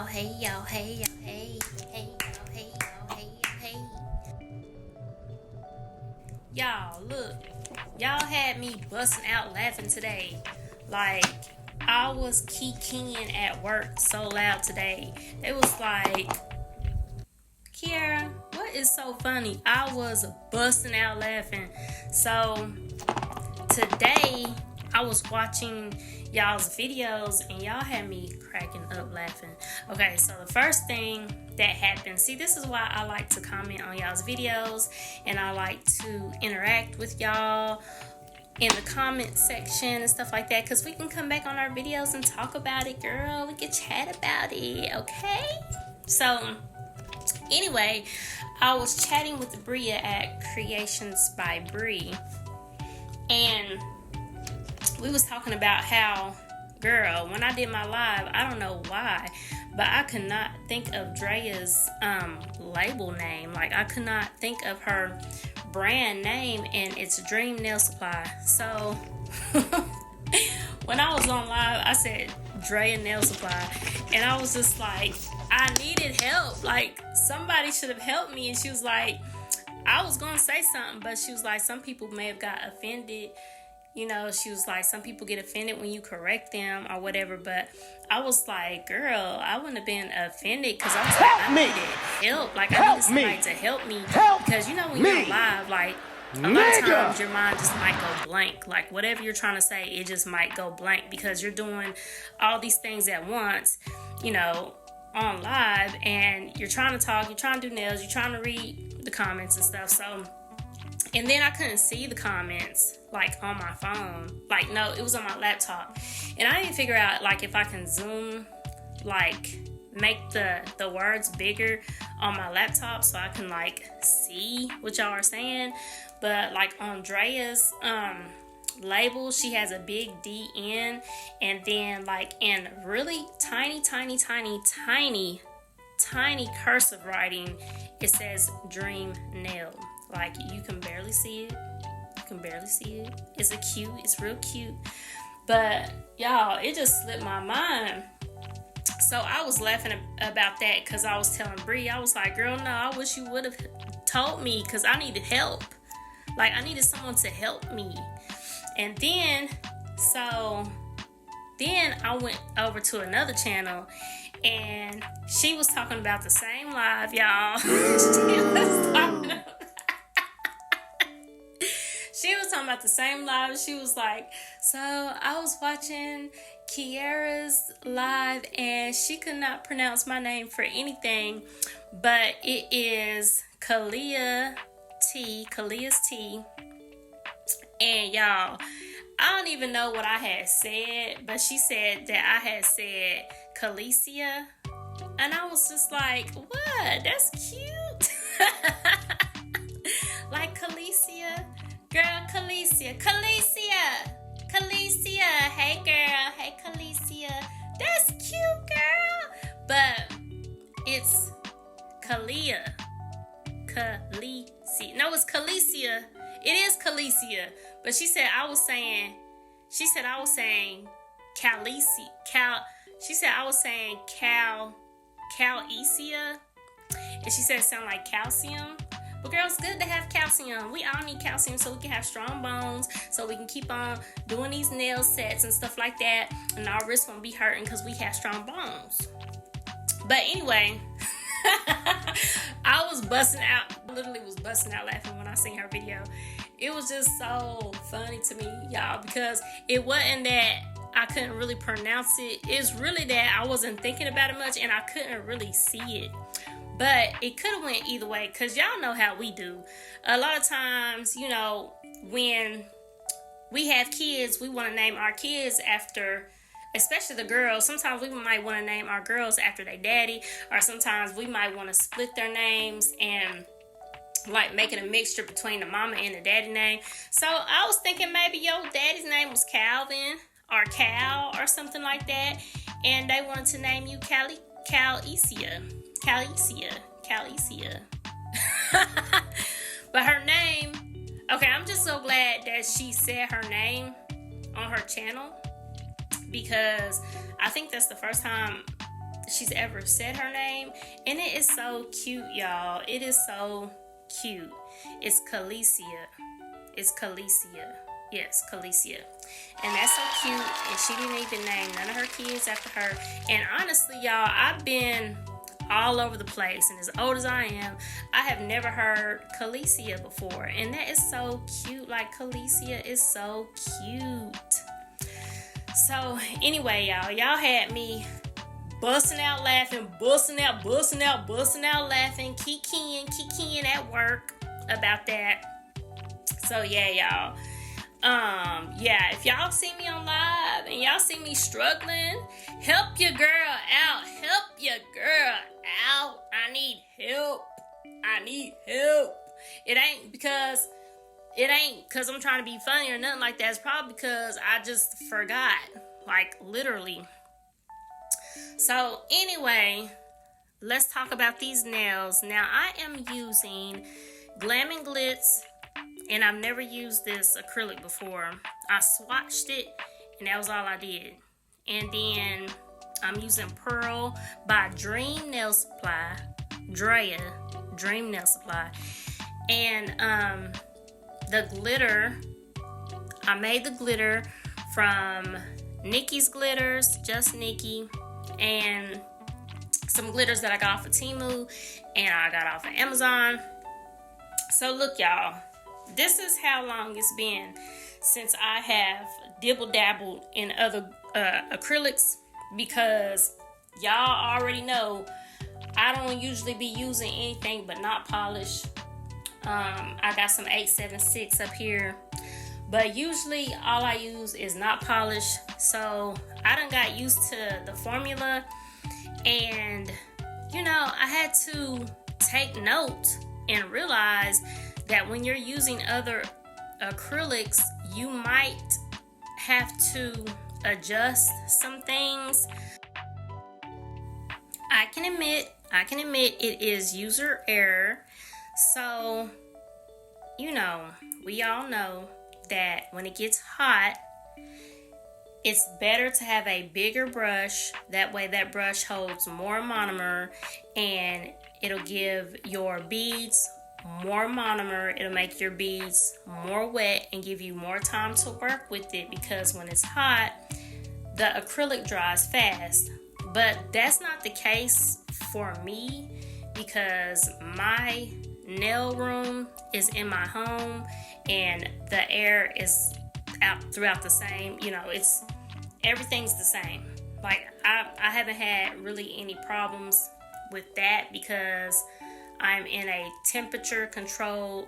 y'all, hey y'all, hey y'all, hey, hey y'all, hey y'all, hey y'all, hey. Y'all, look, y'all had me busting out laughing today. Like, I was kikiing at work so loud today. It was like, Kiara, what is so funny? I was busting out laughing. So, today, I was watching y'all's videos and y'all had me cracking up laughing. Okay, so the first thing that happened, see, this is why I like to comment on y'all's videos and I like to interact with y'all in the comment section and stuff like that, because we can come back on our videos and talk about it, girl. We can chat about it, okay? So anyway, I was chatting with Bria at Creations by Beary, and we was talking about how, girl, when I did my live, I don't know why, but I could not think of Drea's label name. Like, I could not think of her brand name, and it's Dream Nail Supply. So when I was on live, I said Drea Nail Supply, and I was just like, I needed help. Like, somebody should have helped me. And she was like, I was gonna say something, but she was like, some people may have got offended. You know, she was like, some people get offended when you correct them or whatever. But I was like, girl, I wouldn't have been offended, because I was like, I needed help. Like, I needed somebody to help me. Because, you know, when you're live, like, a lot of times your mind just might go blank. Like, whatever you're trying to say, it just might go blank because you're doing all these things at once, you know, on live. And you're trying to talk, you're trying to do nails, you're trying to read the comments and stuff. So, and then I couldn't see the comments, like, on my phone. Like, no, it was on my laptop. And I didn't figure out, like, if I can zoom, like, make the words bigger on my laptop so I can, like, see what y'all are saying. But, like, on Drea's label, she has a big DN. And then, like, in really tiny cursive writing, it says Dream Nail. Like, you can barely see it. You can barely see it. It's real cute. But, y'all, it just slipped my mind. So I was laughing about that because I was telling Bree, I was like, girl, no, I wish you would have told me, because I needed help. Like, I needed someone to help me. And then I went over to another channel, and she was talking about the same live, y'all. She was talking about the same live. She was like, so I was watching Kiara's live, and she could not pronounce my name for anything, but it is Kalia's T. And y'all, I don't even know what I had said, but she said that I had said Kalicia, and I was just like, what? That's cute. Like Kalicia. Girl, Kalicia, hey girl, hey Kalicia, that's cute, girl. But it's Kalia, no, it's Kalicia. It is Kalicia, but she said I was saying Calicia, she said I was saying Calicia, and she said it sounded like calcium. But girl, it's good to have calcium. We all need calcium so we can have strong bones, so we can keep on doing these nail sets and stuff like that, and our wrists won't be hurting because we have strong bones. But anyway, I literally was busting out laughing when I seen her video. It was just so funny to me, y'all, because it wasn't that I couldn't really pronounce it. It's really that I wasn't thinking about it much and I couldn't really see it. But it could have went either way, because y'all know how we do. A lot of times, you know, when we have kids, we want to name our kids after, especially the girls. Sometimes we might want to name our girls after their daddy, or sometimes we might want to split their names and, like, making a mixture between the mama and the daddy name. So I was thinking maybe your daddy's name was Calvin or Cal or something like that, and they wanted to name you Calicia. But her name, okay, I'm just so glad that she said her name on her channel, because I think that's the first time she's ever said her name, and it is so cute, y'all. It is so cute. It's Calicia. It's Calicia. Yes, Calicia. And that's so cute. And she didn't even name none of her kids after her. And honestly, y'all, I've been all over the place. And as old as I am, I have never heard Calicia before. And that is so cute. Like, Calicia is so cute. So, anyway, y'all had me busting out laughing, busting out laughing, kikiing at work about that. So, yeah, y'all. If y'all see me on live and y'all see me struggling, help your girl out. I need help. It ain't because I'm trying to be funny or nothing like that. It's probably because I just forgot. Like, literally. So, anyway, let's talk about these nails. Now, I am using Glam and Glitz. And I've never used this acrylic before. I swatched it, and that was all I did. And then I'm using Pearl by Dream Nail Supply. Drea, Dream Nail Supply. And the glitter, I made the glitter from Nikki's Glitters, Just Nikki, and some glitters that I got off of Temu, and I got off of Amazon. So look, y'all. This is how long it's been since I have dibble-dabbled in other acrylics, because y'all already know I don't usually be using anything but not polished. I got some 876 up here, but usually all I use is not polished. So I done got used to the formula, and I had to take note and realize that when you're using other acrylics, you might have to adjust some things. I can admit it is user error. So, we all know that when it gets hot, it's better to have a bigger brush. That way that brush holds more monomer, and it'll give your beads more monomer. It'll make your beads more wet and give you more time to work with it, because when it's hot, the acrylic dries fast. But that's not the case for me, because my nail room is in my home and the air is out throughout the same, everything's the same. Like, I haven't had really any problems with that, because I'm in a temperature controlled,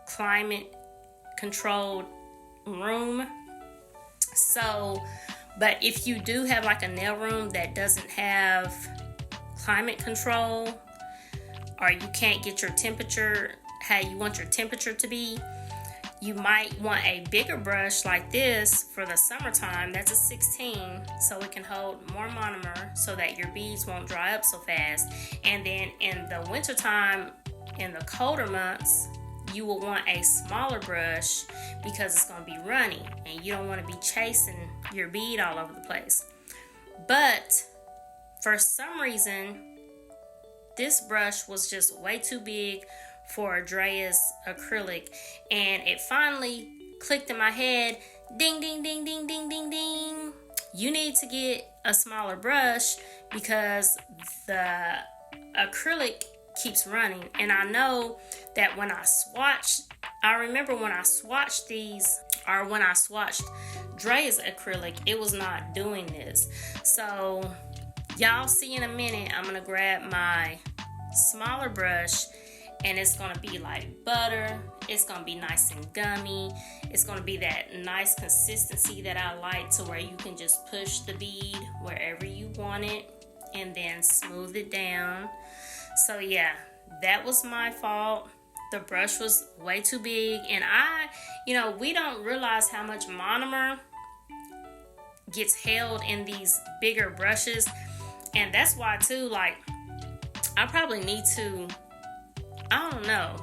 climate controlled room. So, but if you do have like a nail room that doesn't have climate control, or you can't get your temperature how you want your temperature to be, you might want a bigger brush like this for the summertime. That's a 16, so it can hold more monomer so that your beads won't dry up so fast. And then in the wintertime, in the colder months, you will want a smaller brush, because it's going to be runny and you don't want to be chasing your bead all over the place. But for some reason, this brush was just way too big for Drea's acrylic, and it finally clicked in my head, ding, ding, ding, ding, ding, ding, ding. You need to get a smaller brush, because the acrylic keeps running. And I know that when I remember when I swatched these, or when I swatched Drea's acrylic, it was not doing this. So y'all see in a minute, I'm gonna grab my smaller brush, and it's going to be like butter. It's going to be nice and gummy. It's going to be that nice consistency that I like, to where you can just push the bead wherever you want it and then smooth it down. So yeah, that was my fault. The brush was way too big, and we don't realize how much monomer gets held in these bigger brushes. And that's why too, like, I probably need to, I don't know.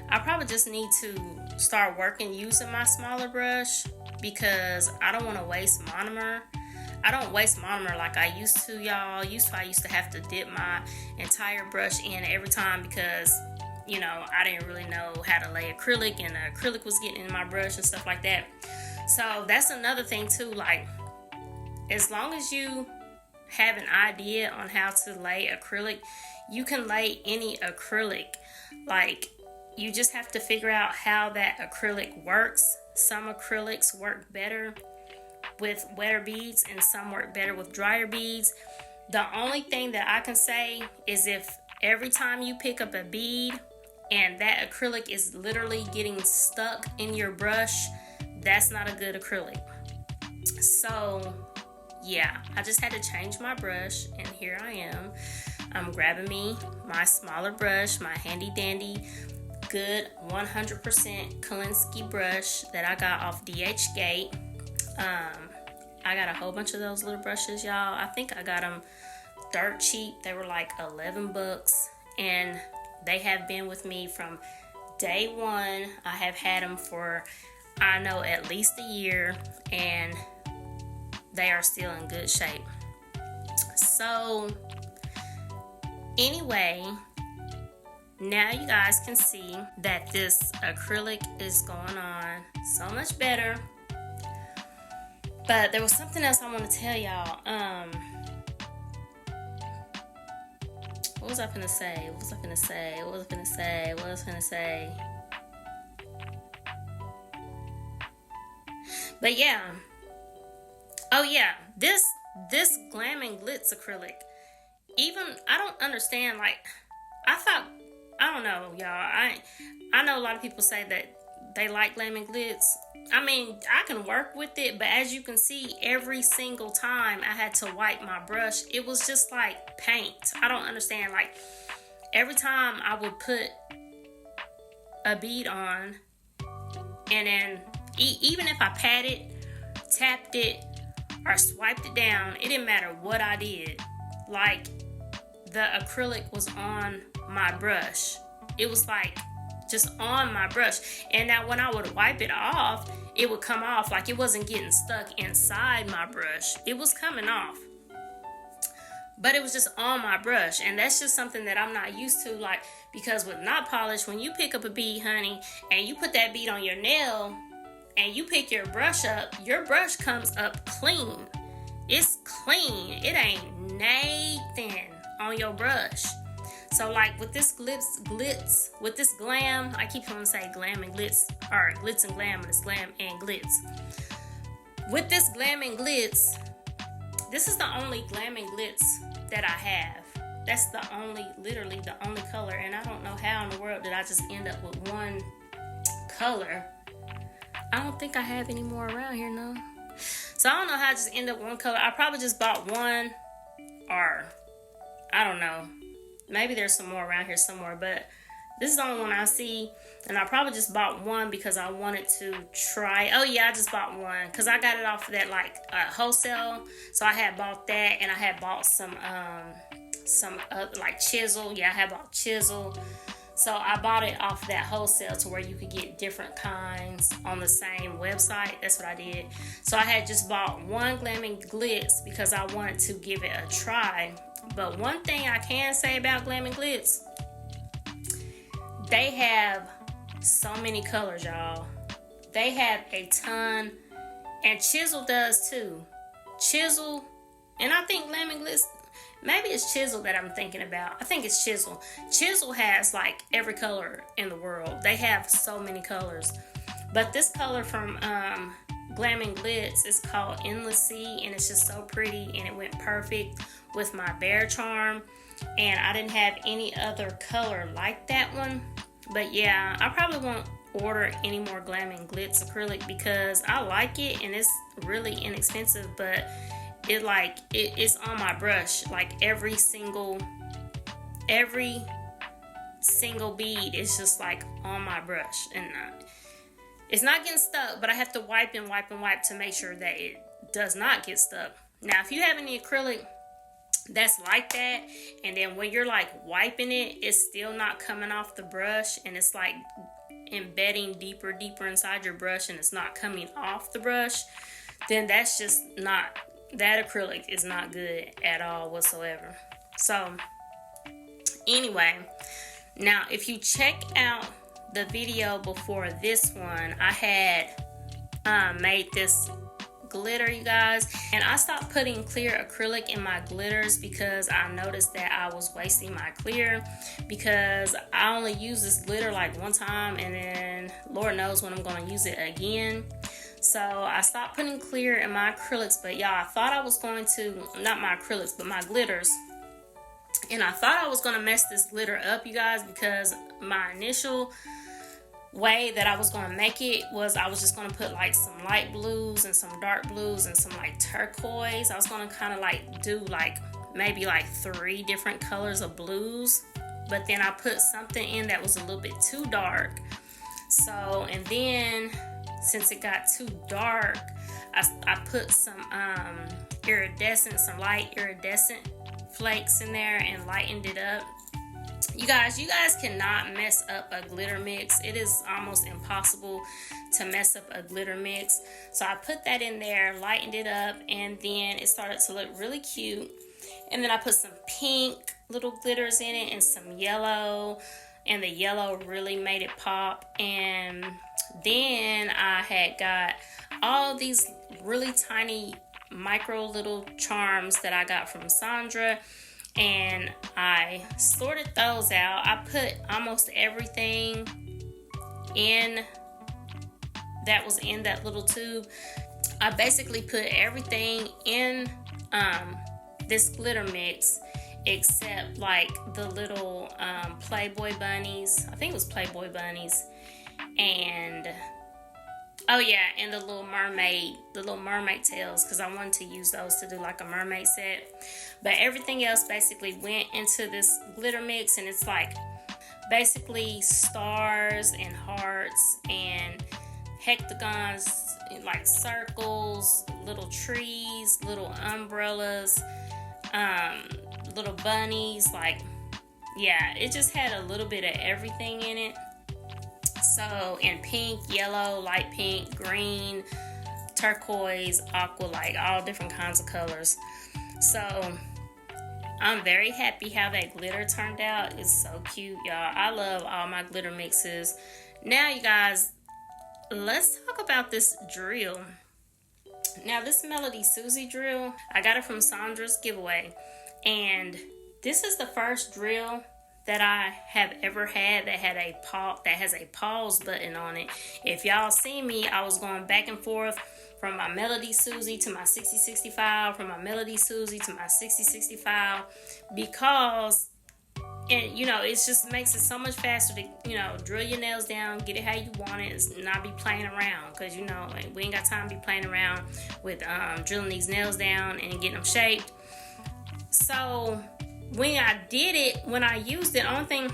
I probably just need to start working using my smaller brush, because I don't want to waste monomer. I don't waste monomer like I used to, y'all. I used to have to dip my entire brush in every time because, you know, I didn't really know how to lay acrylic, and the acrylic was getting in my brush and stuff like that. So that's another thing too. Like, as long as you have an idea on how to lay acrylic, you can lay any acrylic. Like, you just have to figure out how that acrylic works. Some acrylics work better with wetter beads and some work better with drier beads. The only thing that I can say is if every time you pick up a bead and that acrylic is literally getting stuck in your brush, that's not a good acrylic. So yeah, I just had to change my brush, and here I am. I'm grabbing me my smaller brush, my handy dandy good 100% Kolinsky brush that I got off DH Gate. I got a whole bunch of those little brushes, y'all. I think I got them dirt cheap. They were like $11, and they have been with me from day one. I have had them for, I know, at least a year, and they are still in good shape. So anyway, now you guys can see that this acrylic is going on so much better. But there was something else I want to tell y'all. What was I gonna say? But yeah. Oh yeah, this Glam and Glitz acrylic. Even I don't understand. Like, I don't know, y'all. I know a lot of people say that they like Glam and Glitz. I mean, I can work with it, but as you can see, every single time I had to wipe my brush, it was just like paint. I don't understand. Like, every time I would put a bead on, and then even if I patted, tapped it, or swiped it down, it didn't matter what I did. Like, the acrylic was on my brush. It was like just on my brush. And now when I would wipe it off, it would come off. Like, it wasn't getting stuck inside my brush. It was coming off, but it was just on my brush. And that's just something that I'm not used to. Like, because with knot polish, when you pick up a bead, honey, and you put that bead on your nail and you pick your brush up, your brush comes up clean. It's clean. It ain't nothing on your brush. So like with this glitz, with this glam, I keep wanting to say glam and glitz, or glitz and glam, and it's glam and glitz. With this glam and glitz, this is the only glam and glitz that I have. That's literally the only color, and I don't know how in the world did I just end up with one color. I don't think I have any more around here, no. So I don't know how I just end up with one color. I probably just bought one, or I don't know. Maybe there's some more around here somewhere, but this is the only one I see. And I probably just bought one because I wanted to try. Oh yeah, I just bought one because I got it off of that like wholesale. So I had bought that, and I had bought some like chisel. Yeah, I had bought chisel. So I bought it off that wholesale to where you could get different kinds on the same website. That's what I did. So I had just bought one Glam and Glitz because I wanted to give it a try. But one thing I can say about Glam and Glitz, they have so many colors, y'all. They have a ton, and Chisel does too. Chisel, and I think Glam and Glitz, maybe it's Chisel that I'm thinking about. I think it's Chisel. Chisel has like every color in the world. They have so many colors. But this color from Glam and Glitz is called Endless Sea, and it's just so pretty, and it went perfect with my Bear Charm. And I didn't have any other color like that one. But yeah, I probably won't order any more Glam and Glitz acrylic because I like it and it's really inexpensive, but it's on my brush. Like every single bead is just like on my brush, and it's not getting stuck, but I have to wipe and wipe and wipe to make sure that it does not get stuck. Now, if you have any acrylic that's like that, and then when you're like wiping it, it's still not coming off the brush, and it's like embedding deeper inside your brush, and it's not coming off the brush, then that's just not that acrylic is not good at all whatsoever. So anyway, now if you check out the video before this one, I had made this glitter, you guys, and I stopped putting clear acrylic in my glitters because I noticed that I was wasting my clear, because I only use this glitter like one time, and then Lord knows when I'm going to use it again. So I stopped putting clear in my acrylics. But y'all, I thought I was going to, not my acrylics, but my glitters, and I thought I was going to mess this glitter up, you guys, because my initial way that I was going to make it was I was just going to put like some light blues and some dark blues and some like turquoise. I was going to kind of like do like maybe like 3 different colors of blues, but then I put something in that was a little bit too dark. So, and then since it got too dark, I put some iridescent, some light iridescent flakes in there and lightened it up. You guys cannot mess up a glitter mix. It is almost impossible to mess up a glitter mix. So I put that in there, lightened it up, and then it started to look really cute. And then I put some pink little glitters in it and some yellow, and the yellow really made it pop. And then I had got all these really tiny micro little charms that I got from Sandra, and I sorted those out. I put almost everything in that was in that little tube. I basically put everything in this glitter mix except like the little Playboy bunnies. I think it was Playboy bunnies, and oh yeah, and the little mermaid tails, because I wanted to use those to do like a mermaid set. But everything else basically went into this glitter mix, and it's like basically stars and hearts and hexagons, like circles, little trees, little umbrellas, little bunnies. Like, yeah, it just had a little bit of everything in it. So in pink, yellow, light pink, green, turquoise, aqua, like all different kinds of colors. So I'm very happy how that glitter turned out. It's so cute, y'all. I love all my glitter mixes. Now, you guys, let's talk about this drill. Now, this Melody Susie drill, I got it from Sandra's giveaway. And this is the first drill that I have ever had that has a pause button on it. If y'all see me, I was going back and forth from my Melody Susie to my 6065, from my Melody Susie to my 6065, because it just makes it so much faster to drill your nails down, get it how you want it, and not be playing around, because we ain't got time to be playing around with drilling these nails down and getting them shaped. So when I used it, the only thing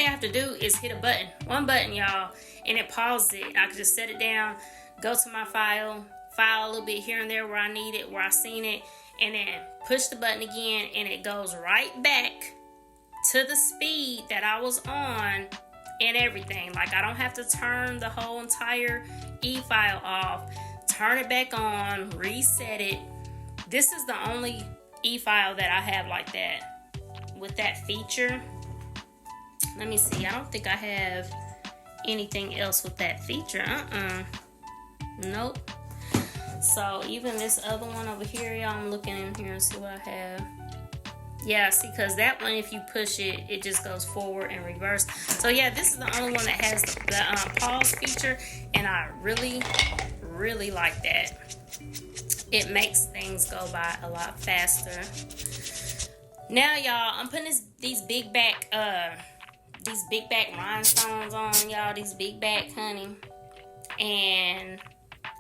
I have to do is hit a button, one button, y'all, and it pauses it. I can just set it down, go to my file a little bit here and there where I need it, where I seen it, and then push the button again, and it goes right back to the speed that I was on and everything. Like, I don't have to turn the whole entire e-file off, turn it back on, reset it. This is the only e-file that I have like that, with that feature. Let me see. I don't think I have anything else with that feature. Nope. So even this other one over here, y'all, I'm looking in here and see what I have. Yeah, see, because that one, if you push it, it just goes forward and reverse. So yeah, this is the only one that has the pause feature, and I really, really like that. It makes things go by a lot faster. Now, y'all, I'm putting these big back rhinestones on, y'all. These big back, honey. And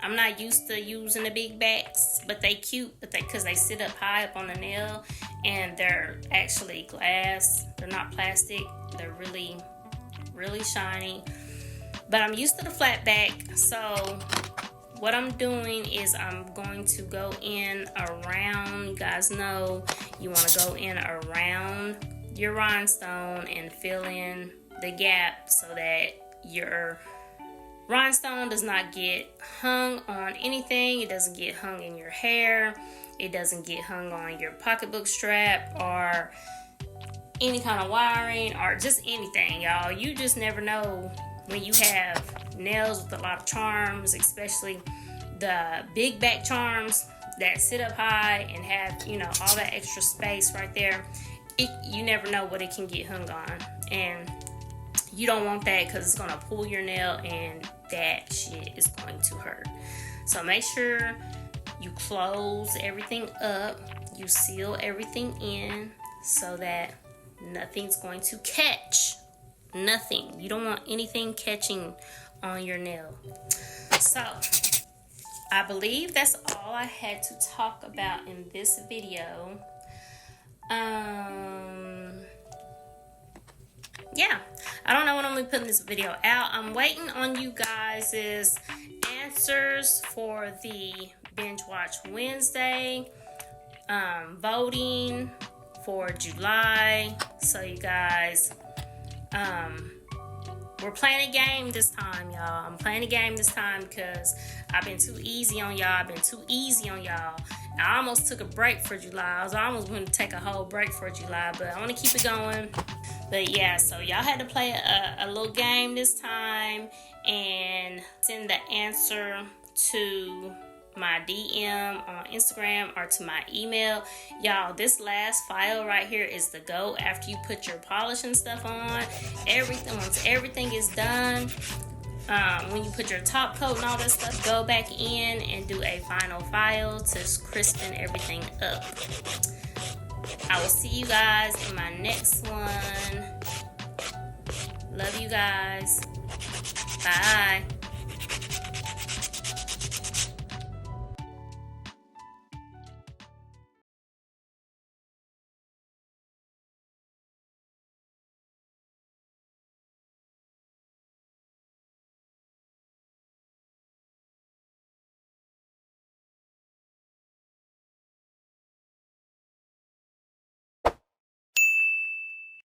I'm not used to using the big backs, but they cute, because they sit up high up on the nail, and they're actually glass. They're not plastic. They're really, really shiny. But I'm used to the flat back, so what I'm doing is I'm going to go in around. You guys know you want to go in around your rhinestone and fill in the gap so that your Rhinestone does not get hung on anything. It doesn't get hung in your hair. It doesn't get hung on your pocketbook strap or any kind of wiring or just anything, y'all. You just never know when you have nails with a lot of charms, especially the big back charms that sit up high and have, you know, all that extra space right there. You never know what it can get hung on, and you don't want that because it's gonna pull your nail and that shit is going to hurt. So make sure you close everything up, you seal everything in so that nothing's going to catch. Nothing. You don't want anything catching on your nail. So I believe that's all I had to talk about in this video. Yeah, I don't know when I'm gonna be putting this video out. I'm waiting on you guys' answers for the Binge Watch Wednesday voting for July. So you guys, we're playing a game this time, y'all. I'm playing a game this time because I've been too easy on y'all. I almost took a break for July. I was almost going to take a whole break for July, but I want to keep it going. But yeah, so y'all had to play a little game this time and send the answer to my DM on Instagram or to my email. Y'all, this last file right here is the go after you put your polish and stuff on. Once everything is done, when you put your top coat and all that stuff, go back in and do a final file to crispen everything up. I will see you guys in my next one. Love you guys. Bye.